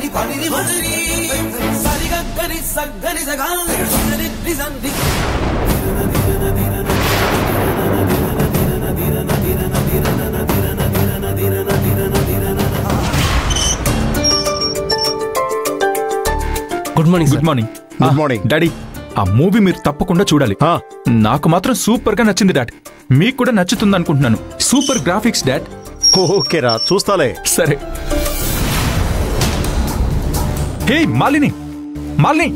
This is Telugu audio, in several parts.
Good morning. Good morning. Good morning daddy. ఆ మూవీ మీరు తప్పకుండా చూడాలి. నాకు మాత్రం సూపర్ గా నచ్చింది డాడ్. మీకు కూడా నచ్చుతుంది అనుకుంటున్నాను. Super graphics dad. ఓకేరా, చూస్తాలే. సరే. Hey Malini, Malini,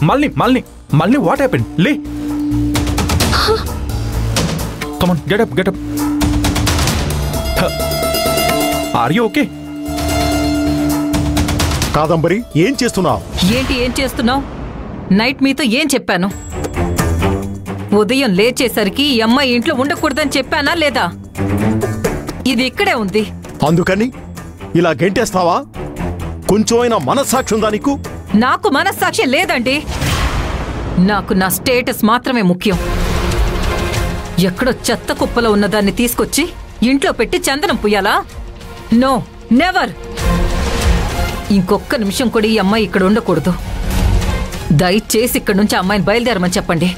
Malini, Malini, Malini, what happened? లే, come on, get up, get up. Are you okay? Kadambari, ఏం చేస్తున్నావు? ఏంటి ఏం చేస్తున్నావు? నైట్ మీతో ఏం చెప్పాను? ఉదయం లేచేసరికి ఈ అమ్మాయి ఇంట్లో ఉండకూడదని చెప్పానా లేదా? ఇది ఇక్కడే ఉంది. అందుకని ఇలా గెంటేస్తావా? కొంచెమైనా మనస్సాక్షి ఉందా నీకు? నాకు మనస్సాక్షి లేదండి. నాకు నా స్టేటస్ మాత్రమే ముఖ్యం. ఎక్కడో చెత్త కుప్పలో ఉన్నదాన్ని తీసుకొచ్చి ఇంట్లో పెట్టి చందనం పుయ్యాలా? No, never. ఇంకొక్క నిమిషం కూడా ఈ అమ్మాయి ఇక్కడ ఉండకూడదు. దయచేసి ఇక్కడ నుంచి అమ్మాయిని బయలుదేరమని చెప్పండి.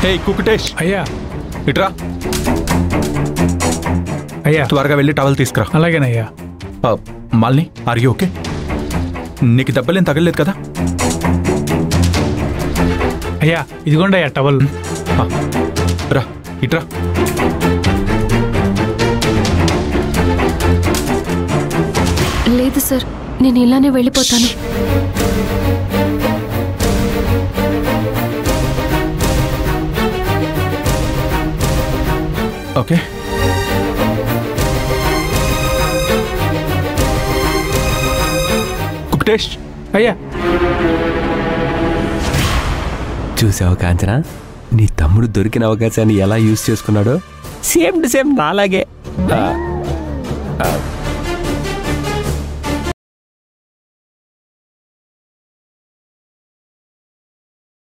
హే కుకుటేష్. అయ్యా. ఇట్రా. అయ్యా, త్వరగా వెళ్ళి టవల్ తీసుకురా. అలాగేనయ్యా. Malini, are you okay? నీకు దెబ్బలేం తగలేదు కదా? అయ్యా, ఇదిగోండి అయ్యా టవల్. రా, ఇట్రా. లేదు సార్, నేను ఇలానే వెళ్ళిపోతాను. ఓకే. కుకుటేష్. అయ్యా. చూసావు కాంచనా, నీ తమ్ముడు దొరికిన అవకాశాన్ని ఎలా యూజ్ చేసుకున్నాడో? సేమ్ టు సేమ్ నాలాగే.